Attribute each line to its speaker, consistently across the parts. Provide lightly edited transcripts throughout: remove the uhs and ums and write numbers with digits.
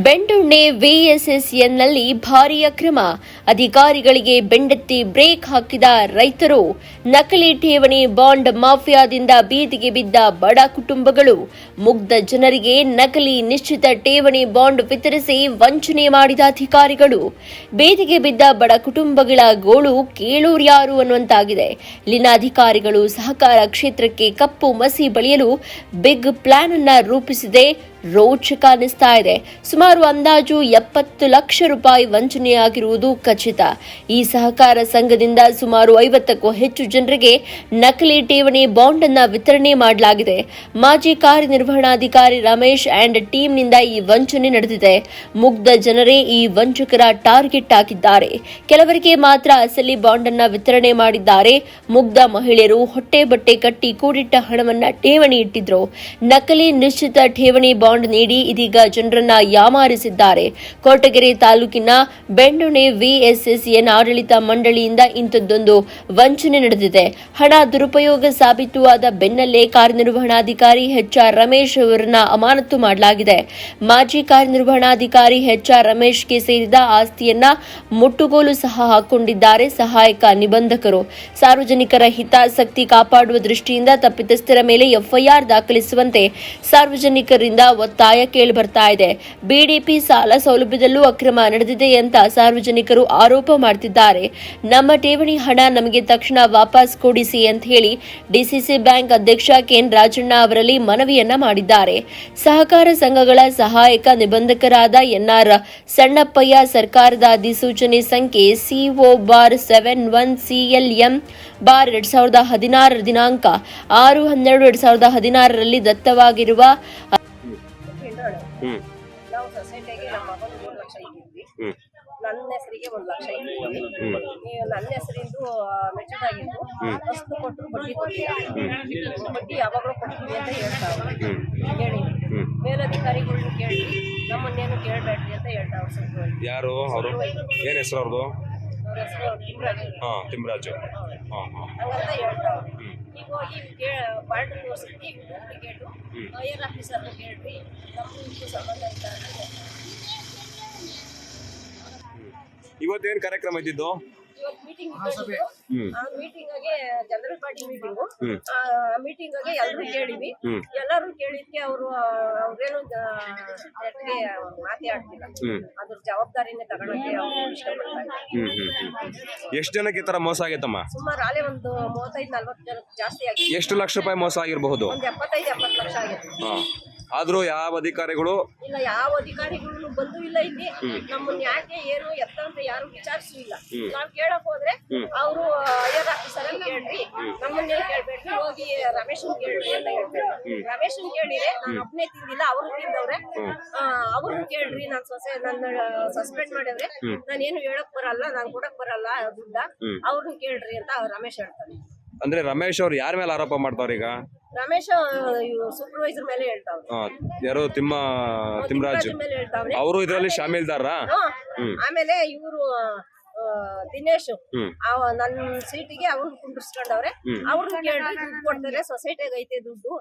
Speaker 1: ಬೆಂಡೊಣ್ಣೆ ವಿಎಸ್ಎಸ್ಎನ್ನಲ್ಲಿ ಭಾರೀ ಅಕ್ರಮ, ಅಧಿಕಾರಿಗಳಿಗೆ ಬೆಂಡೆತ್ತಿ ಬ್ರೇಕ್ ಹಾಕಿದ ರೈತರು. ನಕಲಿ ಠೇವಣಿ ಬಾಂಡ್ ಮಾಫಿಯಾದಿಂದ ಬೀದಿಗೆ ಬಿದ್ದ ಬಡ ಕುಟುಂಬಗಳು. ಮುಗ್ಧ ಜನರಿಗೆ ನಕಲಿ ನಿಶ್ಚಿತ ಠೇವಣಿ ಬಾಂಡ್ ವಿತರಿಸಿ ವಂಚನೆ ಮಾಡಿದ ಅಧಿಕಾರಿಗಳು. ಬೀದಿಗೆ ಬಿದ್ದ ಬಡ ಕುಟುಂಬಗಳ ಗೋಳು ಕೇಳೋರ್ಯಾರು ಅನ್ನುವಂತಾಗಿದೆ. ಇಲ್ಲಿನ ಅಧಿಕಾರಿಗಳು ಸಹಕಾರ ಕ್ಷೇತ್ರಕ್ಕೆ ಕಪ್ಪು ಮಸಿ ಬಳಿಯಲು ಬಿಗ್ ಪ್ಲಾನ್ ಅನ್ನ ರೂಪಿಸಿದೆ. ರೋಚಕ ಅನ್ನಿಸ್ತಾ ಇದೆ. ಸುಮಾರು ಅಂದಾಜು 70 ಲಕ್ಷ ರೂಪಾಯಿ ವಂಚನೆಯಾಗಿರುವುದು ಖಚಿತ. ಈ ಸಹಕಾರ ಸಂಘದಿಂದ ಸುಮಾರು 50ಕ್ಕೂ ಹೆಚ್ಚು ಜನರಿಗೆ ನಕಲಿ ಠೇವಣಿ ಬಾಂಡ್ ಅನ್ನು ವಿತರಣೆ ಮಾಡಲಾಗಿದೆ. ಮಾಜಿ ಕಾರ್ಯನಿರ್ವಹಣಾಧಿಕಾರಿ ರಮೇಶ್ ಅಂಡ್ ಟೀಮ್ನಿಂದ ಈ ವಂಚನೆ ನಡೆದಿದೆ. ಮುಗ್ಧ ಜನರೇ ಈ ವಂಚಕರ ಟಾರ್ಗೆಟ್ ಆಗಿದ್ದಾರೆ. ಕೆಲವರಿಗೆ ಮಾತ್ರ ಅಸಲಿ ಬಾಂಡ್ ಅನ್ನು ವಿತರಣೆ ಮಾಡಿದ್ದಾರೆ. ಮುಗ್ಧ ಮಹಿಳೆಯರು ಹೊಟ್ಟೆ ಬಟ್ಟೆ ಕಟ್ಟಿ ಕೂಡಿಟ್ಟ ಹಣವನ್ನ ಠೇವಣಿ ಇಟ್ಟಿದ್ರು. ನಕಲಿ ನಿಶ್ಚಿತ ಠೇವಣಿ ಬಾಂಡ್ ನೀಡಿ ಇದೀಗ ಜನರನ್ನ ಯಾಮಾರಿಸಿದ್ದಾರೆ. ಕೊರಟಗೆರೆ ತಾಲೂಕಿನ ಬೆಂಡೊಣ್ಣೆ ವಿಎಸ್ಎಸ್ಎನ್ ಆಡಳಿತ ಮಂಡಳಿಯಿಂದ ಇಂಥದ್ದೊಂದು ವಂಚನೆ ನಡೆದಿದೆ. ಹಣ ದುರುಪಯೋಗ ಸಾಬೀತುವಾದ ಬೆನ್ನಲ್ಲೇ ಕಾರ್ಯನಿರ್ವಹಣಾಧಿಕಾರಿ ಎಚ್ಆರ್ ರಮೇಶ್ ಅವರನ್ನ ಅಮಾನತು ಮಾಡಲಾಗಿದೆ. ಮಾಜಿ ಕಾರ್ಯನಿರ್ವಹಣಾಧಿಕಾರಿ ಎಚ್ಆರ್ ರಮೇಶ್ಗೆ ಸೇರಿದ ಆಸ್ತಿಯನ್ನ ಮುಟ್ಟುಗೋಲು ಸಹ ಹಾಕೊಂಡಿದ್ದಾರೆ ಸಹಾಯಕ ನಿಬಂಧಕರು. ಸಾರ್ವಜನಿಕರ ಹಿತಾಸಕ್ತಿ ಕಾಪಾಡುವ ದೃಷ್ಟಿಯಿಂದ ತಪ್ಪಿತಸ್ಥರ ಮೇಲೆ ಎಫ್ಐಆರ್ ದಾಖಲಿಸುವಂತೆ ಸಾರ್ವಜನಿಕರಿಂದ ಒತ್ತಾಯ ಕೇಳಿಬರ್ತಾ ಇದೆ. ಬಿಡಿಪಿ ಸಾಲ ಸೌಲಭ್ಯದಲ್ಲೂ ಅಕ್ರಮ ನಡೆದಿದೆ ಅಂತ ಸಾರ್ವಜನಿಕರು ಆರೋಪ ಮಾಡುತ್ತಿದ್ದಾರೆ. ನಮ್ಮ ಠೇವಣಿ ಹಣ ನಮಗೆ ತಕ್ಷಣ ವಾಪಸ್ ಕೊಡಿಸಿ ಅಂತ ಹೇಳಿ ಡಿಸಿಸಿ ಬ್ಯಾಂಕ್ ಅಧ್ಯಕ್ಷ ಕೆಎನ್ ರಾಜಣ್ಣ ಅವರಲ್ಲಿ ಮನವಿಯನ್ನ ಮಾಡಿದ್ದಾರೆ. ಸಹಕಾರ ಸಂಘಗಳ ಸಹಾಯಕ ನಿಬಂಧಕರಾದ ಎನ್ಆರ್ ಸಣ್ಣಪ್ಪಯ್ಯ ಸರ್ಕಾರದ ಅಧಿಸೂಚನೆ ಸಂಖ್ಯೆ CO-71CLM/2016 ದಿನಾಂಕ 6/12/2016 ದತ್ತವಾಗಿರುವ
Speaker 2: ನಾವು ಸೊಸೈಟಿಗೆ ನಮ್ಮ ಮಗನ 3 ಲಕ್ಷ ಇಟ್ಟಿದ್ವಿ. ನನ್ನ ಹೆಸರಿಗೆ 1 ಲಕ್ಷ ಇಟ್ಟಿದ್ವಿ. ನನ್ನ ಹೆಸರಿಂದು ಮೆಚೂರ್ಡ್ ಆಗಿದ್ದು ಅಷ್ಟು ಕೊಟ್ಟರು ಬಡ್ಡಿ ಕೊಟ್ಟಿಲ್ಲ. ಬಡ್ಡಿ ಯಾವಾಗಲೂ ಕೊಡ್ತೀವಿ ಅಂತ ಹೇಳ್ತಾವ್ರು. ಕೇಳಿ ಮೇಲಧಿಕಾರಿಗಳನ್ನ ಕೇಳಿ ನಮ್ಮನ್ನೇನು ಕೇಳಬೇಡ್ರಿ ಅಂತ ಹೇಳ್ತಾವ್ರು. ಸರ್
Speaker 3: ಯಾರು ಅವರು? ಏನು ಹೆಸರು ಅವ್ರದ್ದು?
Speaker 2: ಅವ್ರ ಹೆಸರು
Speaker 3: ತಿಮ್ರಾಜು.
Speaker 2: ಹಂಗಂತ ಹೇಳ್ತಾವ್ರು. ಈಗ ಹೋಗಿ ಬಾಂಡ್ ತೋರಿಸ್ಬಿಟ್ಟು ಡೂಪ್ಲಿಕೇಟು ಏರ್ ಆಫೀಸರ್ನ ಕೇಳ್ರಿ, ನಮಗೂ ಇದಕ್ಕೂ ಸಂಬಂಧ ಇಲ್ಲ.
Speaker 3: ಇವತ್ತೇನು ಕಾರ್ಯಕ್ರಮ ಇದ್ದಿದ್ದು?
Speaker 2: ಇವತ್ತು ಮೀಟಿಂಗ್ ಇಟ್ಟಿದ್ದು. ಆ ಮೀಟಿಂಗ್ಗೆ ಜನರಲ್ ಪಾರ್ಟಿ ಮೀಟಿಂಗು. ಆ ಮೀಟಿಂಗ್ಗೆ ಎಲ್ಲರೂ ಕೇಳಿವಿ. ಎಲ್ಲರೂ ಕೇಳಿದ್ಕೆ ಅವ್ರೇನು ನೆಟ್ಗೆ ಮಾತಾಡ್ತಿಲ್ಲ. ಅದ್ರ ಜವಾಬ್ದಾರಿನೇ ತಗೊಳಕ್ಕೆ ಅವರು ಇಷ್ಟಪಡ್ತಾ ಇದ್ದಾರೆ.
Speaker 3: ಎಷ್ಟು ಜನಕ್ಕೆ ಈ ತರ ಮೋಸ ಆಗೈತಮ್ಮ?
Speaker 2: ಸುಮಾರು ಅಲ್ಲೇ ಒಂದು 35-40 ಜನಕ್ಕೆ ಜಾಸ್ತಿ ಆಗಿದೆ.
Speaker 3: ಎಷ್ಟು ಲಕ್ಷ ರೂಪಾಯಿ ಮೋಸ ಆಗಿರಬಹುದು?
Speaker 2: ಒಂದು 75-80 ಲಕ್ಷ ಆಗಿದೆ.
Speaker 3: ಆದ್ರೂ ಯಾವ ಅಧಿಕಾರಿಗಳು
Speaker 2: ಇಲ್ಲ, ಯಾವ ಅಧಿಕಾರಿಗಳು ಬಂದು ಇಲ್ಲ. ಇಲ್ಲಿ ನಮ್ಮನ್ನ ಯಾಕೆ ಏನು ಎತ್ತ ಅಂತ ಯಾರು ವಿಚಾರಿಸಿಲ್ಲ. ನಾವ್ ಕೇಳಕ್ ಹೋದ್ರೆ ಅವರು ಐಆರ್ ಆಫೀಸರ್ ಕೇಳ್ರಿ, ನಮ್ಮನ್ನೇ ಕೇಳ್ಬೇಡ್ರಿ, ಹೋಗಿ ರಮೇಶನ್ ಕೇಳ್ರಿ ಅಂತ ಹೇಳ್ತಾರೆ. ರಮೇಶನ್ ಕೇಳಿದ್ರೆ ನಾನು ಒಬ್ಬನೇ ತಿಂದಿಲ್ಲ, ಅವ್ರು ತಿಂದವ್ರೆ. ಅವ್ರನ್ನ ಕೇಳ್ರಿ, ನನ್ನ ಸಸ್ಪೆಂಡ್ ಮಾಡಿದ್ರೆ ನಾನೇನು ಹೇಳಕ್ ಬರಲ್ಲ, ನಾನ್ ಕೊಡಕ್ ಬರಲ್ಲ ದುಡ್ಡ, ಅವ್ರನ್ನ ಕೇಳ್ರಿ ಅಂತ ರಮೇಶ್ ಹೇಳ್ತಾರೆ.
Speaker 3: ಅಂದ್ರೆ ರಮೇಶ್ ಅವ್ರು ಯಾರ ಮೇಲೆ ಆರೋಪ ಮಾಡ್ತಾವ್ರ ಈಗ?
Speaker 2: ರಮೇಶ್ ಸೂಪರ್ವೈಸರ್ ಮೇಲೆ ಹೇಳ್ತಾವ್ರೆ.
Speaker 3: ಯಾರು? ತಿಮ್ರಾಜ್
Speaker 2: ಮೇಲೆ ಹೇಳ್ತಾವ್ರೆ.
Speaker 3: ಅವರು ಇದರಲ್ಲಿ ಶಾಮೀಲ್ದಾರ.
Speaker 2: ಆಮೇಲೆ ಇವರು ದಿನೇಶ್ ನನ್ನ ಸೀಟಿಗೆ ಅವ್ರನ್ನ ಕುಂಡಿಸ್ಕೊಂಡವ್ರೆ. ಅವ್ರನ್ನ ಕೇಳ್ರಿ, ದುಡ್ಡು ಕೊಡ್ತಾರೆ, ಸೊಸೈಟಿಗೆ ಐತೆ ದುಡ್ಡು,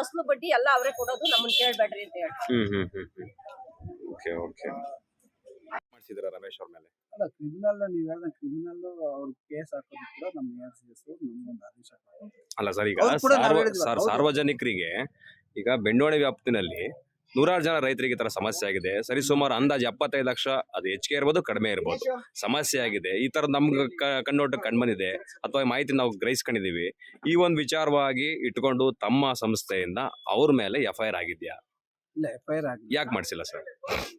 Speaker 2: ಅಸಲು ಬಡ್ಡಿ ಎಲ್ಲ ಅವರೇ ಕೊಡೋದು, ನಮ್ಮನ್ನ ಕೇಳ್ಬೇಡ್ರಿ ಅಂತ ಹೇಳಿ.
Speaker 3: ರಮೇಶ್ ಅವ್ರ ಮೇಲೆ
Speaker 4: ಅಲ್ಲ, ಕ್ರಿಮಿನಲ್ ನೀವು ಹೇಳ್ದಂಗೆ ಕ್ರಿಮಿನಲ್ ಅವ್ರ ಕೇಸ್ ಹಾಕೋದು ಕೂಡ ನಮ್ಮ ನಮ್ಗೊಂದು ಆದೇಶ.
Speaker 3: ಅಲ್ಲ ಸರ್, ಈಗ ಸಾರ್ವಜನಿಕರಿಗೆ ಈಗ ಬೆಂಡೋಣೆ ವ್ಯಾಪ್ತಿನಲ್ಲಿ 100 ಜನ ರೈತರಿಗೆ ಈ ತರ ಸಮಸ್ಯೆ ಆಗಿದೆ. ಸರಿ, ಸುಮಾರು ಅಂದಾಜು 75 ಲಕ್ಷ, ಅದು ಹೆಚ್ಚಿಗೆ ಇರ್ಬೋದು ಕಡಿಮೆ ಇರ್ಬೋದು, ಸಮಸ್ಯೆ ಆಗಿದೆ. ಈ ತರ ನಮ್ಗೆ ಕಣ್ಣೋಟ ಕಂಡ್ಬಂದಿದೆ ಅಥವಾ ಮಾಹಿತಿ ನಾವು ಗ್ರಹಿಸ್ಕೊಂಡಿದೀವಿ. ಈ ಒಂದು ವಿಚಾರವಾಗಿ ಇಟ್ಕೊಂಡು ತಮ್ಮ ಸಂಸ್ಥೆಯಿಂದ ಅವ್ರ ಮೇಲೆ ಎಫ್ಐಆರ್ ಆಗಿದ್ಯಾ?
Speaker 4: ಇಲ್ಲ, ಎಫ್ಐಆರ್ ಆಗಿದೆ.
Speaker 3: ಯಾಕೆ ಮಾಡಿಸಿಲ್ಲ ಸರ್?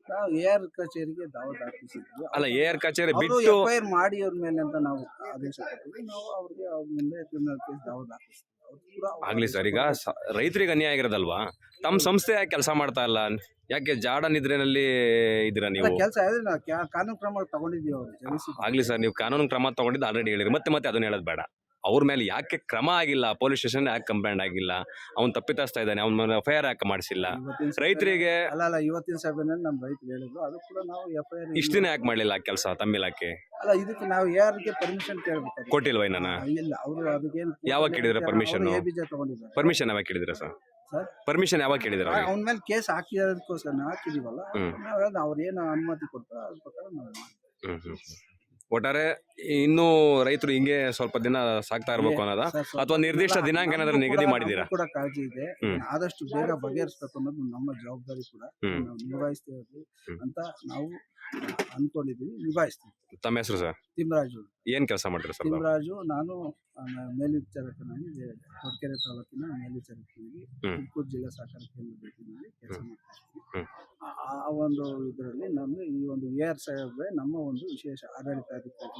Speaker 4: ನಾವು ಎಆರ್ ಕಚೇರಿಗೆ ದಾವತ್ ಹಾಕಿಸಿದ್ವಿ.
Speaker 3: ಅಲ್ಲ, ಎಆರ್ ಕಚೇರಿ ಬಿಟ್ಟು
Speaker 4: ಎಫ್ಐಆರ್ ಮಾಡಿ ಅವ್ರ ಮೇಲೆ ಅಂತ ನಾವು ಆದೇಶ ಕೊಟ್ಟಿದ್ವಿ. ನಾವು ಅವ್ರಿಗೆ ಅವ್ರ ಮೇಲೆ ಕ್ರಿಮಿನಲ್ ಕೇಸ್ ದಾವತ್ ಹಾಕಿಸ್ತೀವಿ.
Speaker 3: ಆಗ್ಲಿ ಸರ್, ಈಗ ರೈತರಿಗೆ ಅನ್ಯಾಯ ಆಗಿರೋದಲ್ವಾ? ತಮ್ಮ ಸಂಸ್ಥೆ ಯಾಕೆ ಕೆಲಸ ಮಾಡ್ತಾ ಇಲ್ಲ? ಯಾಕೆ ಜಾಡ ನಿದ್ರೆನಲ್ಲಿ ಇದ್ದೀರಾ ನೀವು?
Speaker 4: ಕೆಲಸ ಕಾನೂನು ಕ್ರಮ ತಗೊಂಡಿದ್ದೀವಿ ಅವ್ರು.
Speaker 3: ಆಗ್ಲಿ ಸರ್, ನೀವು ಕಾನೂನು ಕ್ರಮ ತಗೊಂಡಿದ್ದು ಆಲ್ರೆಡಿ ಹೇಳಿರಿ. ಮತ್ತೆ ಅದನ್ನ ಹೇಳೋದು ಬೇಡ. ಅವ್ರ ಮೇಲೆ ಯಾಕೆ ಕ್ರಮ ಆಗಿಲ್ಲ? ಪೊಲೀಸ್ ಸ್ಟೇಷನ್ ಯಾಕೆ ಕಂಪ್ಲೇಂಟ್ ಆಗಿಲ್ಲ? ಅವ್ನು ತಪ್ಪಿತಸ್ತಾ ಇದ್ದಾನೆ, ಅವ್ನ ಮೇಲೆ ಎಫ್ಐಆರ್ ಯಾಕೆ ಮಾಡಿಸಿಲ್ಲ? ರೈತರಿಗೆ
Speaker 4: ಅಲ್ಲ, ಇವತ್ತಿನ ಸಭೆಯಲ್ಲಿ ನಮ್ಮ ರೈತರು ಹೇಳಿದ್ರು, ಅದು ಕೂಡ ನಾವು ಎಫ್ಐಆರ್
Speaker 3: ಇಷ್ಟ ದಿನ ಯಾಕೆ ಮಾಡಲಿಲ್ಲ ಕೆಲಸ ತಮ್ಮ ಇಲಾಖೆ?
Speaker 4: ಅಲ್ಲ, ಇದಕ್ಕೆ ನಾವು ಯಾರಿಗೆ ಪರ್ಮಿಷನ್ ಕೇಳಬೇಕು?
Speaker 3: ಕೊಟ್ಟಿಲ್ವ? ನಾನು
Speaker 4: ಇಲ್ಲ, ಅವರು ಅದಕ್ಕೇನು
Speaker 3: ಯಾವಾಗ ಕೇಳಿದ್ರೆ ಪರ್ಮಿಷನ್?
Speaker 4: ಎಬಿಜೆ ತಗೊಂಡಿದ್ದಾರೆ.
Speaker 3: ಪರ್ಮಿಷನ್ ಯಾವಾಗ ಕೇಳಿದ್ರೆ ಸರ್?
Speaker 4: ಸರ್
Speaker 3: ಪರ್ಮಿಷನ್ ಯಾವಾಗ ಕೇಳಿದಾರೆ ಅವ್ರಿಗೆ?
Speaker 4: ಅವನ ಮೇಲೆ ಕೇಸ್ ಹಾಕಿರೋದಕ್ಕೋಸ್ಕರ ನಾವು ಹಾಕಿದೀವಲ್ಲ, ನಾವು ಹೇಳೋದು ಅವ್ರು ಏನು ಅನುಮತಿ ಕೊಡ್ತಾರೋ ಅದ್ರ ಪ್ರಕಾರ ನಾವು ಮಾಡ್ತೀವಿ.
Speaker 3: ಒಟ್ಟಾರೆ ಇನ್ನೂ ರೈತರು ಹಿಂಗೆ ಸ್ವಲ್ಪ ದಿನ ಸಾಕ್ತಾ ಇರ್ಬೇಕು ಅನ್ನೋದಾ,
Speaker 4: ಸರ್, ಸ್ವಲ್ಪ
Speaker 3: ಅಥವಾ ನಿರ್ದಿಷ್ಟ ದಿನಾಂಕ ಏನಾದ್ರು
Speaker 4: ನಮಗೂ
Speaker 3: ನಿಗದಿ
Speaker 4: ಕೂಡ-
Speaker 3: ಮಾಡಿದ್ದೀರಾ?
Speaker 4: ನಮಗೂ ಕೂಡ ಕಾಳಜಿ ಇದೆ. ಆದಷ್ಟು ಬೇಗ ಬಗೆಹರಿಸಬೇಕು ಅನ್ನೋದು ನಮ್ಮ ಜವಾಬ್ದಾರಿ ಕೂಡ. ನಾವು ನಿಭಾಯಿಸ್ತೀವಿ ಅಂತ ನಾವು ಅನ್ಕೊಂಡಿದೀವಿ, ನಿಭಾಯಿಸ್ತೀವಿ.
Speaker 3: ತಮ್ಮ ಹೆಸರು ಸರ್?
Speaker 4: ತಿಮ್ಮರಾಜು.
Speaker 3: ಏನ್ ಕೆಲಸ ಮಾಡ್ತೀರಾ ಸರ್?
Speaker 4: ತಿಮ್ಮರಾಜು, ನಾನು ಮೇಲ್ವಿಚಾರಕನಾಗಿ ಹೊರಕೆರೆ ತಾಲೂಕಿನ ಮೇಲ್ವಿಚಾರಕನಾಗಿ ತುಮಕೂರು ಜಿಲ್ಲಾ ಸಹಕಾರ ಕೇಂದ್ರದಲ್ಲಿ ಕೆಲಸ ಮಾಡ್ತಾ ಇದ್ದೀನಿ. ಆ ಒಂದು ಇದರಲ್ಲಿ ನಮ್ಗೆ ಈ ಒಂದು AR ಸಾಹೇಬ್ರೆ ನಮ್ಮ ಒಂದು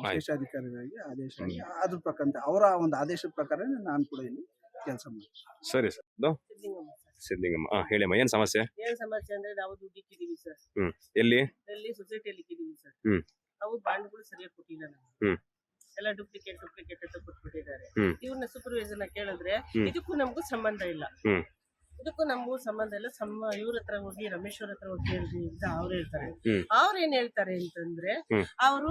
Speaker 4: ವಿಶೇಷಾಧಿಕಾರಿಗಳಿಗೆ ಆದೇಶ ಆಗಿ ಅದ್ರ ಪ್ರಕಾರ ಅವರ ಒಂದು ಆದೇಶದ ಪ್ರಕಾರ ನಾನು ಕೂಡ ಇಲ್ಲಿ ಕೆಲಸ ಮಾಡ್ತೀನಿ.
Speaker 3: ಸರಿ ಸರ್. ಸಿದ್ಲಿಂಗಮ್ಮ, ಹೇಳಿಮ್ಮ, ಏನ್ ಸಮಸ್ಯೆ?
Speaker 2: ಏನ್ ಸಮಸ್ಯೆ ಅಂದ್ರೆ ನಾವು ದುಡ್ಡು ಇಕ್ಕಿದೀವಿ ಸರ್,
Speaker 3: ಎಲ್ಲಿ?
Speaker 2: ಎಲ್ಲಿ ಸೊಸೈಟಿಯಲ್ಲಿ ಇಕ್ಕಿದೀವಿ ಸರ್.
Speaker 3: ಹ್ಮ್.
Speaker 2: ಅವು ಬಾಂಡ್ಗಳು ಸರಿಯಾಗಿ ಕೊಟ್ಟಿಲ್ಲ ನಮ್ಗೆ.
Speaker 3: ಹ್ಮ್.
Speaker 2: ಎಲ್ಲ ಡೂಪ್ಲಿಕೇಟ್ ಅಂತ ಕೊಟ್ಬಿಟ್ಟಿದ್ದಾರೆ.
Speaker 3: ಹ್ಮ್.
Speaker 2: ಇವ್ರನ್ನ ಸೂಪರ್ವೈಸರ್ನ ಕೇಳಿದ್ರೆ ಇದಕ್ಕೂ ನಮಗೂ ಸಂಬಂಧ ಇಲ್ಲ,
Speaker 3: ಹ್ಮ್.
Speaker 2: ಇದಕ್ಕೂ ನಮಗೂ ಸಂಬಂಧ ಇಲ್ಲ. ಇವ್ರ ಹತ್ರ ಹೋಗಿ ರಮೇಶ್ ಅವ್ರ ಹತ್ರ ಹೋಗಿ ಕೇಳಿದ್ವಿ ಅಂತ ಅವ್ರು ಹೇಳ್ತಾರೆ.
Speaker 3: ಹ್ಮ್.
Speaker 2: ಅವ್ರ ಏನ್ ಹೇಳ್ತಾರೆ ಅಂತಂದ್ರೆ,
Speaker 3: ಹ್ಮ್.
Speaker 2: ಅವರು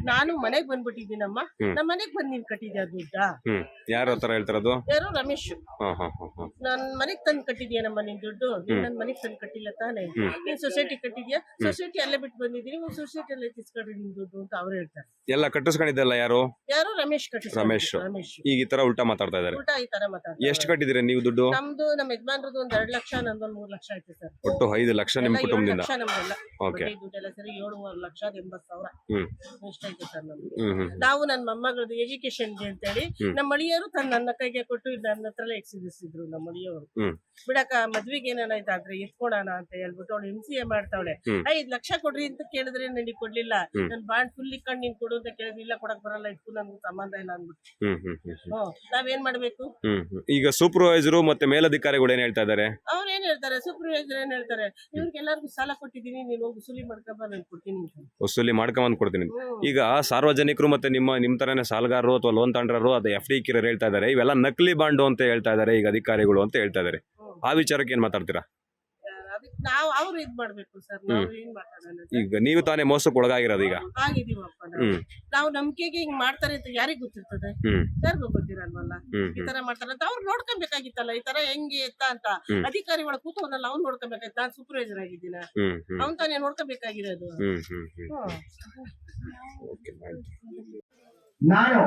Speaker 2: ನಾನು ಮನೆಗ್ ಬಂದ್ಬಿಟ್ಟಿದ್ದೀನಮ್ಮ, ನಮ್ಮ ಮನೆಗ್ ಬಂದ್ ನೀನ್ ಕಟ್ಟಿದ್ಯಾ ದುಡ್ಡ?
Speaker 3: ಯಾರ ಹತ್ರ ಹೇಳ್ತಾರದು?
Speaker 2: ಯಾರು? ರಮೇಶ್. ನನ್ ಮನೆಗ್ ತಂದ್ ಕಟ್ಟಿದ್ಯಾನಮ್ಮ ನಿನ್ ದುಡ್ಡು? ನೀನ್ ನನ್ ಮನೆಗ್ ತಂದ್ ಕಟ್ಟಿಲ್ಲ ತಾನೆ, ನೀನ್ ಸೊಸೈಟಿ ಕಟ್ಟಿದ್ಯಾ, ಸೊಸೈಟಿ ಅಲ್ಲೇ ಬಿಟ್ಟು ಬಂದಿದ್ದೀನಿ, ಸೊಸೈಟಿ ಅಲ್ಲೇ ತಿಸ್ಕೊಂಡ್ರಿ ನಿನ್ ದುಡ್ಡು ಅಂತ ಅವ್ರು ಹೇಳ್ತಾರೆ.
Speaker 3: ಎಲ್ಲ ಕಟ್ಟಿಸ್ಕೊಂಡಿದ್ದಲ್ಲ ಯಾರು?
Speaker 2: ಯಾರು? ರಮೇಶ್
Speaker 3: ರಮೇಶ್. ಈಗ ಈ ತರ ಉಲ್ಟಾ ಮಾತಾಡ್ತಾ ಇದಾರೆ.
Speaker 2: ಊಟ ಈ ತರ ಮಾತಾಡ್ತಾರೆ.
Speaker 3: ಎಷ್ಟು ಕಟ್ಟಿದಿರಿ ನೀವು ದುಡ್ಡು?
Speaker 2: ನಮ್ದು ನಮ್ಮ ಯಜಮಾನ್ರದ್ದು ಒಂದ್ 2 ಲಕ್ಷ, ನಂದೊಂದ್ 3 ಲಕ್ಷ ಆಯ್ತು ಸರ್.
Speaker 3: ಒಟ್ಟು 5 ಲಕ್ಷ ನಿಮ್
Speaker 2: ಎಲ್ಲ 7
Speaker 3: ಕುಟುಂಬದಿಂದ?
Speaker 2: ಲಕ್ಷ ನಮ್ದೆಲ್ಲ.
Speaker 3: ಓಕೆ.
Speaker 2: ಬಡ್ಡಿ ದುಡ್ಡೆಲ್ಲ ಸರಿ 7,80,000
Speaker 3: ಹ್ಮ್.
Speaker 2: ಇಷ್ಟಾಯ್ತು ಸರ್ ನಮ್ದು. ನಾವು ನನ್ನ ಮೊಮ್ಮಗಳದ್ದು ಎಜುಕೇಶನ್ಗೆ ಅಂತ ಹೇಳಿ ನಮ್ಮ ಅಳಿಯರು ನನ್ನ ಕೈಗೆ ಕೊಟ್ಟು ನನ್ನ ಹತ್ರಲ್ಲೇ ಎಕ್ಸಿಬಿಸಿದ್ರು ನಮ್ಮ ಅಳಿಯವರು. ಬಿಡಕ ಮದ್ವಿಗೆ ಏನಾನ ಇದಾದ್ರೆ ಎತ್ಕೊಳೋಣ ಅಂತ ಹೇಳ್ಬಿಟ್ಟು ಅವ್ಳು MCA ಮಾಡ್ತಾವಳೆ. 5 ಲಕ್ಷ ಕೊಡ್ರಿ ಅಂತ ಕೇಳಿದ್ರೆ ನನಗೆ ಕೊಡ್ಲಿಲ್ಲ. ನನ್ ಬಾಂಡ್ ಫುಲ್ ಇಕ್ಕೊಂಡು ನೀನ್ ಕೊಡು ಅಂತ ಕೇಳಿದ್ರೆ ಇಲ್ಲ ಕೊಡಕ್ ಬರಲ್ಲ, ಇದಕ್ಕೂ ನನ್ಗೂ ಸಂಬಂಧ ಇಲ್ಲ ಅಂದ್ಬಿಟ್ಟು. ನಾವೇನ್ ಮಾಡ್ಬೇಕು?
Speaker 3: ಈಗ ಸೂಪರ್ವೈಸರು ಮತ್ತೆ ಮೇಲಧಿಕಾರಿಗಳು ಏನ್ ಹೇಳ್ತಾ ಇದಾರೆ?
Speaker 2: ಅವ್ರು ಏನ್ ಹೇಳ್ತಾರೆ, ಸೂಪರ್ವೈಸರ್ ಏನ್ ಹೇಳ್ತಾರೆ, ಇವ್ರಿಗೆಲ್ಲರಿಗೂ ಸಾಲ ಕೊಟ್ಟಿದ್ದೀನಿ, ನೀನು ಹೋಗಿ ವಸೂಲಿ ಮಾಡ್ಕೊಂಬ, ನಾನು ಕೊಡ್ತೀನಿ ಅಂತ.
Speaker 3: ವಸೂಲಿ ಮಾಡ್ಕೊಂಡ್ ಕೊಡ್ತೀನಿ. ಈಗ ಸಾರ್ವಜನಿಕರು ಮತ್ತೆ ನಿಮ್ ತರನೇ ಸಾಲಗಾರರು ಅಥವಾ ಲೋನ್ ತಗೊಂಡ್ರು ಅದು FD ಕಿರರು ಹೇಳ್ತಾ ಇದಾರೆ, ಇವೆಲ್ಲ ನಕಲಿ ಬಾಂಡು ಅಂತ ಹೇಳ್ತಾ ಇದಾರೆ ಈಗ ಅಧಿಕಾರಿಗಳು ಅಂತ ಹೇಳ್ತಾ ಇದಾರೆ. ಆ ವಿಚಾರಕ್ಕೆ ಏನ್ ಮಾತಾಡ್ತೀರಾ?
Speaker 2: ನಾವು ಅವ್ರು ಇದ್ ಮಾಡ್ಬೇಕು ಸರ್, ನಾವು ಏನ್ ಮಾತಾಡೋಣ?
Speaker 3: ಈಗ ನೀವು ತಾನೇ ಮೋಸಕ್ಕೆ ಒಳಗಾಗಿರೋದು ಈಗ.
Speaker 2: ಆಗಿದೀವಪ್ಪ ನಾವು ನಂಬಿಕೆಗೆ ಹಿಂಗ್ ಮಾಡ್ತಾರೆ ಅಂತ ಯಾರಿಗ್ ಗೊತ್ತಿರ್ತದೆ? ಯಾರಿಗೂ ಗೊತ್ತಿರಲ್ವಲ್ಲ ಈ ತರ ಮಾಡ್ತಾರೆ ಅಂತ. ಅವ್ರು ನೋಡ್ಕೊಬೇಕಾಗಿತ್ತಲ್ಲ ಈ ತರ ಹೆಂಗೆ ಎತ್ತ ಅಂತ. ಅಧಿಕಾರಿ ಒಳಗೆ ಕೂತವನಲ್ಲ ಅವ್ನು ನೋಡ್ಕೊಬೇಕಾಯ್ತು. ನಾನು ಸೂಪರ್ವೈಸರ್ ಆಗಿದ್ದೀನ, ಅವ್ನ್ ತಾನೇ ನೋಡ್ಕೊಬೇಕಾಗಿರೋದು.
Speaker 5: ನಾನು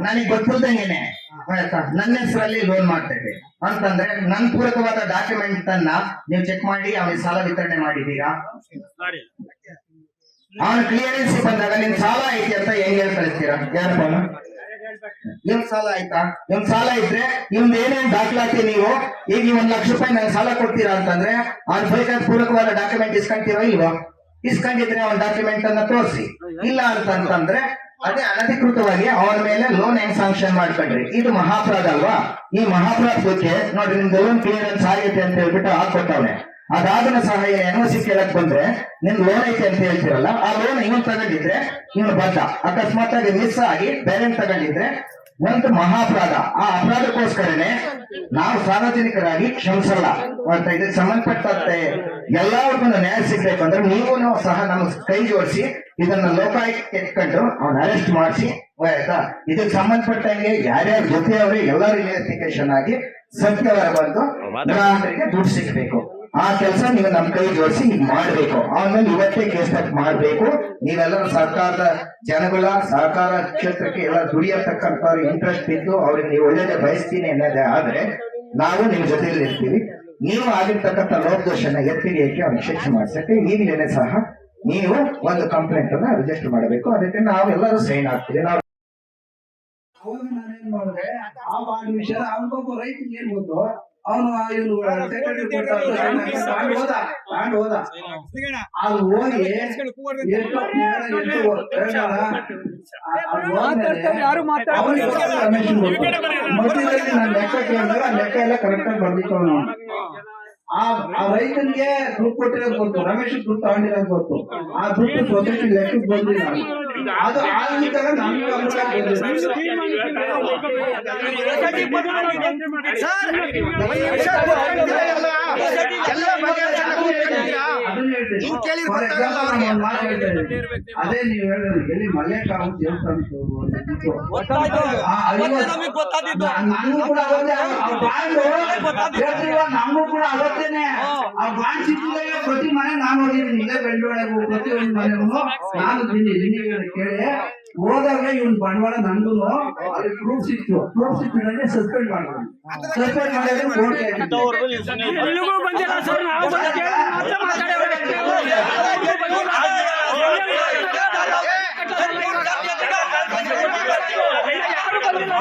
Speaker 5: ನನಗೆ ಗೊತ್ತಿಲ್ದಂಗೆನೆ ಆಯ್ತಾ ನನ್ನ ಹೆಸರಲ್ಲಿ ಲೋನ್ ಮಾಡ್ತಾ ಇದ್ದೆ ಅಂತಂದ್ರೆ ನನ್ ಪೂರಕವಾದ ಡಾಕ್ಯುಮೆಂಟ್ ಅನ್ನ ನೀವು ಚೆಕ್ ಮಾಡಿ ಅವನಿಗೆ ಸಾಲ ವಿತರಣೆ ಮಾಡಿದೀರಾ? ಅವನ ಕ್ಲಿಯರೆನ್ಸ್ ಬಂದಾಗ ನಿನ್ ಸಾಲ ಐತಿ ಅಂತ ಹೆಂಗ್ ಹೇಳಿ ಕಳಿಸ್ತೀರಾ? ಯಾರಪ್ಪ ಇವ್ನ್ ಸಾಲ ಆಯ್ತಾ? ಇವ್ನ್ ಸಾಲ ಇದ್ರೆ ಇವ್ನ್ ಏನೇನ್ ದಾಖಲಾತಿ ನೀವು ಈಗ 1 ಲಕ್ಷ ರೂಪಾಯಿ ನಂಗೆ ಸಾಲ ಕೊಡ್ತೀರಾ ಅಂತಂದ್ರೆ ಅವ್ನ ಬೇಕಾದ ಪೂರಕವಾದ ಡಾಕ್ಯುಮೆಂಟ್ ಇಸ್ಕೊಂತೀರೋ ಇಲ್ವೋ? ಇಸ್ಕೊಂಡಿದ್ರೆ ಅವನ ಡಾಕ್ಯುಮೆಂಟ್ ಅನ್ನ ತೋರಿಸಿ. ಇಲ್ಲ ಅಂತಂದ್ರೆ ಅದೇ ಅನಧಿಕೃತವಾಗಿ ಅವನ ಮೇಲೆ ಲೋನ್ ಹೆಂಗ್ ಸ್ಯಾಂಕ್ಷನ್ ಮಾಡ್ಕೊಂಡ್ರಿ, ಇದು ಮಹಾಪರಾಧ ಅಲ್ವಾ? ಈ ಮಹಾಪರಾಧಕ್ಕೆ ನೋಡಿ ನಿಮ್ದು ಲೋನ್ ಕ್ಲಿಯರೆನ್ಸ್ ಆಗೈತೆ ಅಂತ ಹೇಳ್ಬಿಟ್ಟು ಹಾಕೊಟ್ಟವ್ನೆ. ಅದಾದನ ಸಹ NOC ಕೇಳಕ್ ಬಂದ್ರೆ ನಿಮ್ ಲೋನ್ ಐತೆ ಅಂತ ಹೇಳ್ತಿರಲ್ಲ, ಆ ಲೋನ್ ಇವನ್ ತಗೊಂಡಿದ್ರೆ ಇವನು ಬದ್ಧ. ಅಕಸ್ಮಾತ್ ಆಗಿ ಮಿಸ್ ಆಗಿ ಬೇರೆ ತಗೊಂಡಿದ್ರೆ ಒಂದು ಮಹಾಪರಾಧ. ಆ ಅಪರಾಧಕ್ಕೋಸ್ಕರನೇ ನಾವು ಸಾರ್ವಜನಿಕರಾಗಿ ಕ್ಷಮಿಸಲ್ಲ. ಇದಕ್ಕೆ ಸಂಬಂಧಪಟ್ಟಂತೆ ಎಲ್ಲರಿಗೂ ನ್ಯಾಯ ಸಿಗ್ಬೇಕು ಅಂದ್ರೆ ನೀವು ಸಹ ನಮ್ಮ ಕೈ ಜೋಡಿಸಿ ಇದನ್ನ ಲೋಕಾಯುಕ್ತಕ್ಕೆ ಎತ್ಕೊಂಡು ಅವನ್ನ ಅರೆಸ್ಟ್ ಮಾಡಿಸಿ ಆಯ್ತಾ. ಇದಕ್ಕೆ ಸಂಬಂಧಪಟ್ಟಂಗೆ ಯಾರ್ಯಾರ ಜೊತೆಯವರು ಎಲ್ಲರೂ ಇನ್ವೆಸ್ಟಿಗೇಷನ್ ಆಗಿ ಸತ್ಯವರ ಬಂದು ಗ್ರಾಹಕರಿಗೆ ದುಡ್ಡು ಸಿಗ್ಬೇಕು. ಆ ಕೆಲಸ ನೀವು ನಮ್ ಕೈ ಜೋಡಿಸಿ ಈಗ ಮಾಡ್ಬೇಕು. ಆಮೇಲೆ ಇವತ್ತೇ ಕೇಸ್ ಮಾಡ್ಬೇಕು. ನೀವೆಲ್ಲರೂ ಸರ್ಕಾರದ ಜನಗಳ ಸಹಕಾರ ಕ್ಷೇತ್ರಕ್ಕೆ ಎಲ್ಲ ದುಡಿಯತಕ್ಕಂಥವ್ರು ಇಂಟ್ರೆಸ್ಟ್ ಇದ್ದು ಅವ್ರಿಗೆ ನೀವು ಒಳ್ಳೇದೇ ಬಯಸ್ತೀನಿ ಅನ್ನೋದೇ ಆದ್ರೆ ನಾವು ನಿಮ್ ಜೊತೆಯಲ್ಲಿ ಇರ್ತೀವಿ. ನೀವು ಆಗಿರ್ತಕ್ಕಂಥ ಲೋಪದೋಷನ ಎತ್ತಿಡಿಯಕ್ಕೆ ಅವ್ರಿಗೆ ಶಿಕ್ಷೆ ಮಾಡಿಸಕ್ಕೆ ಈಗಲೇ ಸಹ ನೀವು ಒಂದು ಕಂಪ್ಲೇಂಟ್ ಅನ್ನ ರಿಜಿಸ್ಟರ್ ಮಾಡಬೇಕು. ಅದಕ್ಕೆ ನಾವು ಎಲ್ಲರೂ ಸೈನ್ ಆಗ್ತೀವಿ. ನಾವು
Speaker 4: ನಾನೇನ್ ಮಾಡಿದ್ರೆ ಆ ಬಾಂಡ್ ವಿಷಯ ಅವನಿಗೊಬ್ಬ ರೈತನಿಗೆ ಏನ್ ಗೊತ್ತು, ಅವನು ಇವನು ಹೋದ ಅಲ್ಲಿ ಹೋಗಿ ಮಧ್ಯದಲ್ಲಿ ನಾನು ಲೆಕ್ಕ ಕೇಳಿದಾಗ ಆ ಲೆಕ್ಕ ಎಲ್ಲ ಕರೆಕ್ಟ್ ಆಗಿ ಬರ್ದಿತ್ತು. ಅವನು ಆ ರೈತನಿಗೆ ದುಡ್ಡು ಕೊಟ್ಟಿರೋದು ಗೊತ್ತು, ರಮೇಶ್ ದುಡ್ಡು ತಗೊಂಡಿರೋದು ಗೊತ್ತು. ಆ ದುಡ್ಡು ಸೊಸೈಟಿ ಲೆಕ್ಕಕ್ಕೆ ಬಂದಿಲ್ಲ. ಅದು ಆ ಅದನ್ನ ಹೇಳ್ತೀನಿ.
Speaker 5: ಹಿಂಗ್ ಕೇಳಿದ್ರೆ
Speaker 4: For
Speaker 5: ಗೊತ್ತಾಗಲ್ಲ
Speaker 4: example,
Speaker 5: ಅವ್ರಿಗೆ.
Speaker 4: ನಾನು ಒಂದ್ ಮಾತು ಹೇಳ್ತಾ ಇದ್ದೀನಿ. ಅದೇ ನೀವು ಹೇಳಿದ್ರಿ ಎಲ್ಲಿ ಮಲ್ಲೇಕಾವು ದೇವಸ್ಥಾನದ್ದು ಒಂದು ಇದು. ನನಗೂ ಕೂಡ ಅವತ್ತೇ ಆ ಬಾಂಡು ಹೇಳ್ತೀವ, ನಮಗೂ ಕೂಡ ಅವತ್ತೇನೆ ಆ ಬಾಂಡ್ ಸಿಕ್ಕಿದಾಗ ಪ್ರತಿ ಮನೆ ನಾನು ಹೋಗಿದ್ದೀನಿ. ಇಲ್ಲೇ ಬೆಂಗಳೂರಿಗೂ ಪ್ರತಿ ಒಂದು ಮನೆಗೂ ನಾನು ಕೇಳಿ ಹೋದಾಗ ಇವ್ನ ಬಂಡವಾಳ ನಂದು ಅಲ್ಲಿ ಪ್ರೂಫ್ ಸಿಕ್ತು. ಪ್ರೂಫ್ ಸಿಕ್ಕಿದ್ರೆ ಸಸ್ಪೆಂಡ್ ಮಾಡಿದ್ರು. ಸಸ್ಪೆಂಡ್ ಮಾಡಿದ್ರೆ ಕೋರ್ಟ್
Speaker 6: ಎಲ್ಲಿಗೂ ಬಂದಿಲ್ಲ ಸರ್, ನಾವು ಬಂದು ಕೇಳಿ ಮಾತ್ರ ಮಾತಾಡೋರು. ಯಾರು ಬಂದಿಲ್ಲ.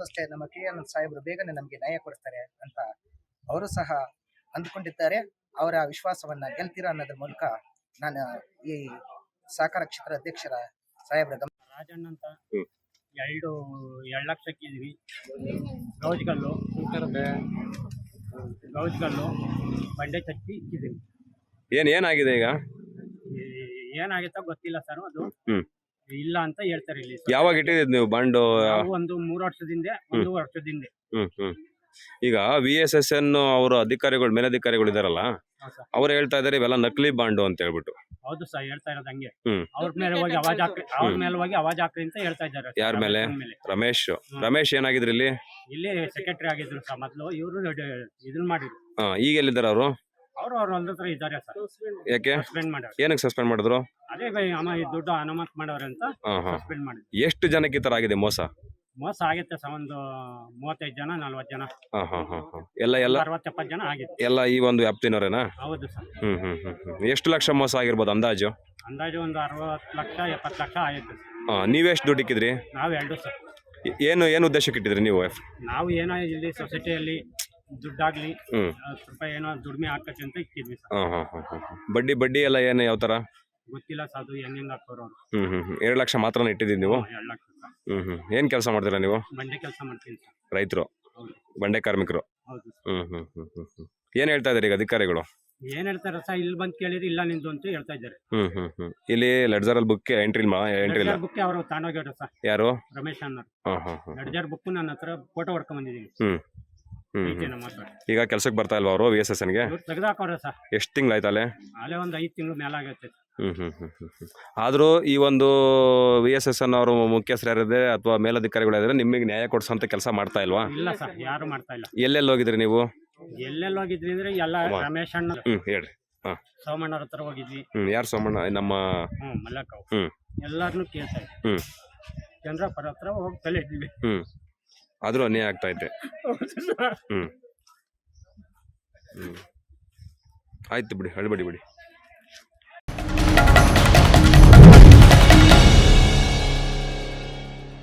Speaker 7: ಅಷ್ಟೇ ನಮ್ಮ KN ಸಾಹೇಬರು ಬೇಗನೆ ನಮಗೆ ನ್ಯಾಯ ಕೊಡಿಸ್ತಾರೆ ಅಂತ ಅವರು ಸಹ ಅಂದುಕೊಂಡಿದ್ದಾರೆ. ಅವರ ವಿಶ್ವಾಸವನ್ನ ಗೆಲ್ತೀರಾ ಅನ್ನೋದ್ರ ಮೂಲಕ ನಾನು ಈ ಸಹಕಾರ ಕ್ಷೇತ್ರ ಅಧ್ಯಕ್ಷರ ಸಾಹೇಬರ
Speaker 6: ರಾಜಣ್ಣ ಅಂತ 2 ಲಕ್ಷಕ್ಕಿದ್ವಿ. ಗೌಜ್ಗಲ್ಲು ಬಂಡೆ ಚಚ್ಚಿ ಇಕ್ಕಿದ್ದೀವಿ.
Speaker 3: ಏನಾಗಿದೆ ಈಗ?
Speaker 6: ಏನಾಗಿತ್ತೋ ಗೊತ್ತಿಲ್ಲ ಸರ್, ಅದು ಇಲ್ಲ ಅಂತ ಹೇಳ್ತಾರೆ ಇಲ್ಲಿ.
Speaker 3: ಯಾವಾಗ ಇಟ್ಟಿದ್ದೀರಿ ನೀವು ಬಾಂಡು?
Speaker 6: ಒಂದು 3 ವರ್ಷದಿಂದ 1 ವರ್ಷದಿಂದ.
Speaker 3: ಈಗ VSSN ಅವರ ಅಧಿಕಾರಿಗಳು, ಮೇಲಧಿಕಾರಿಗಳು ಇದಾರಲ್ಲ, ಅವ್ರು ಹೇಳ್ತಾ ಇದಾರೆ ಇವೆಲ್ಲ ನಕಲಿ ಬಾಂಡು ಅಂತ ಹೇಳ್ಬಿಟ್ಟು.
Speaker 6: ಹೌದು ಸರ್, ಹೇಳ್ತಾ ಇರೋದು ಹಂಗೆ. ಅವ್ರ ಮೇಲೆ ಹೋಗಿ ಅವಾಜ್ ಹಾಕ್ರಿ ಅಂತ ಹೇಳ್ತಾ ಇದ್ದಾರೆ.
Speaker 3: ಯಾರ ಮೇಲೆ? ರಮೇಶ್ ಏನಾಗಿದ್ರಿ ಇಲ್ಲಿ?
Speaker 6: ಇಲ್ಲಿ ಸೆಕ್ರೆಟರಿ ಆಗಿದ್ರು ಸರ್ ಮೊದ್ಲು. ಇವರು ಇದನ್ನ ಮಾಡಿದ್ರು.
Speaker 3: ಈಗ ಎಲ್ಲಿದ್ದಾರೆ ಅವರು?
Speaker 6: ಅವ್ರ ಹತ್ರ ಇದ್ದಾರೆ ಸರ್.
Speaker 3: ಯಾಕೆ
Speaker 6: ಸಸ್ಪೆಂಡ್ ಮಾಡ್ಯಾರ.
Speaker 3: ಏನಕ್ಕೆ ಸಸ್ಪೆಂಡ್ ಮಾಡಿದ್ರು?
Speaker 6: ಅದೇ ದುಡ್ಡು ಅನುಮತಿ ಮಾಡವ್ರೆ ಅಂತ ಸಸ್ಪೆಂಡ್ ಮಾಡಿದ್ರು.
Speaker 3: ಎಷ್ಟು ಜನಕ್ಕೆ ಈ ತರ ಆಗಿದೆ ಮೋಸ
Speaker 6: ಆಗೈತೆ ಸರ್, ಒಂದು 35 ಜನ 40 ಜನ,
Speaker 3: ಎಲ್ಲ
Speaker 6: 60-70 ಜನ ಆಗಿದೆ
Speaker 3: ಎಲ್ಲ ಈ ಒಂದು ವ್ಯಾಪ್ತಿನವರೇನಾ?
Speaker 6: ಹೌದು ಸರ್.
Speaker 3: ಎಷ್ಟು ಲಕ್ಷ ಮೋಸ ಆಗಿರ್ಬೋದು ಅಂದಾಜು?
Speaker 6: ಒಂದು 60 ಲಕ್ಷ 70 ಲಕ್ಷ ಆಯ್ತು.
Speaker 3: ನೀವೆಷ್ಟು ದುಡ್ಡು ಇಕ್ಕಿದ್ರಿ?
Speaker 6: ನಾವು 2 ಸರ್.
Speaker 3: ಏನು ಉದ್ದೇಶಕ್ಕೆ ಇಟ್ಟಿದ್ರಿ ನೀವು?
Speaker 6: ನಾವು ಏನೋ ಇಲ್ಲಿ ಸೊಸೈಟಿಯಲ್ಲಿ ದುಡ್ಡಾಗ್ಲಿ 10 ರೂಪಾಯಿ ಏನೋ ದುಡಿಮೆ ಹಾಕಕ್ಕೆ ಅಂತ ಇಕ್ಕಿದ್ವಿ ಸರ್.
Speaker 3: ಬಡ್ಡಿ ಎಲ್ಲ ಏನು ಯಾವ ತರ
Speaker 6: ಗೊತ್ತಿಲ್ಲ ಸರ್, ಅದು ಹೆಂಗ್ ಹಾಕೋರು.
Speaker 3: 2 ಲಕ್ಷ ಮಾತ್ರ ಇಟ್ಟಿದ್ದೀರಿ ನೀವು?
Speaker 6: 2 ಲಕ್ಷ ಸರ್.
Speaker 3: ಏನ್ ಕೆಲಸ ಮಾಡ್ತೀರಾ ನೀವು?
Speaker 6: ಬಂಡೆ ಕೆಲಸ ಮಾಡ್ತೀನಿ ಸರ್.
Speaker 3: ರೈತರು, ಬಂಡೆ ಕಾರ್ಮಿಕರು.
Speaker 6: ಹೌದು.
Speaker 3: ಏನ್ ಹೇಳ್ತಾ ಇದಾರೆ ಈಗ ಅಧಿಕಾರಿಗಳು?
Speaker 6: ಏನ್ ಹೇಳ್ತಾರೆ ಸರ್, ಇಲ್ಲಿ ಬಂದ್ ಕೇಳಿದ್ರೆ ಇಲ್ಲ ನಿಂದು ಅಂತ ಹೇಳ್ತಾ ಇದ್ದಾರೆ.
Speaker 3: ಇಲ್ಲಿ ಲೆಡ್ಜರ್ ಅಲ್ಲಿ ಬುಕ್ ಎಂಟ್ರಿ ಇಲ್ಲ.
Speaker 6: ಬುಕ್ ಅವರು ತಾಂಡೋಗ್ಯಾರ ಸರ್.
Speaker 3: ಯಾರು?
Speaker 6: ರಮೇಶ್ ಅನ್ನೋರು. ಲೆಡ್ಜರ್ ಬುಕ್ ನನ್ನ ಹತ್ರ ಫೋಟೋ ಹೊಡ್ಕೊಂಡ್ ಬಂದಿದ್ದೀನಿ.
Speaker 3: ಈಗ ಕೆಲ್ಸಕ್ಕೆ ಬರ್ತಾ ಇಲ್ವಾ ಅವರು VSSN ಗೆ?
Speaker 6: ತೆಗೆದಾಕೋರ ಸರ್.
Speaker 3: ಎಷ್ಟು ತಿಂಗಳಾಯ್ತಲ್ಲೇ?
Speaker 6: ಅಲ್ಲೇ ಒಂದು 5 ತಿಂಗಳು ಮೇಲಾಗೈತೆ.
Speaker 3: ಆದ್ರೂ ಈ ಒಂದು VSSN ಅವರು ಮುಖ್ಯಸ್ಥರು ಯಾರಿದೆ ಅಥವಾ ಮೇಲಧಿಕಾರಿಗಳಿದ್ರೆ ನಿಮಗೆ ನ್ಯಾಯ ಕೊಡ್ಸೋಂತ ಕೆಲಸ ಮಾಡ್ತಾ ಇಲ್ವಾ?
Speaker 6: ಇಲ್ಲ ಸರ್, ಯಾರು ಮಾಡ್ತಾ ಇಲ್ಲ.
Speaker 3: ಎಲ್ಲೆಲ್ಲಿ ಹೋಗಿದ್ರಿ ನೀವು?
Speaker 6: ಎಲ್ಲೆಲ್ಲಿ ಹೋಗಿದ್ರಿ ಅಂದ್ರೆ ಎಲ್ಲ ರಮೇಶ್ ಅಣ್ಣ,
Speaker 3: ಹೇಳಿ.
Speaker 6: ಸೋಮಣ್ಣವ್ರ ಹತ್ರ ಹೋಗಿದ್ವಿ.
Speaker 3: ಯಾರು ಸೋಮಣ್ಣ? ನಮ್ಮ
Speaker 6: ಮಲ್ಲಕ್ಕ. ಎಲ್ಲಾರನು ಕೇಳ್ತಾ ಇದ್ವಿ. ಚಂದ್ರಪ್ಪರ ಹತ್ರ ಹೋಗಿ ತಲೆ ಇದ್ವಿ.
Speaker 3: ಆದ್ರೂ ಅನ್ಯಾಯ ಆಗ್ತಾ ಇದೆ. ಆಯ್ತು ಬಿಡಿ, ಅಳ್ಬೇಡಿ ಬಿಡಿ.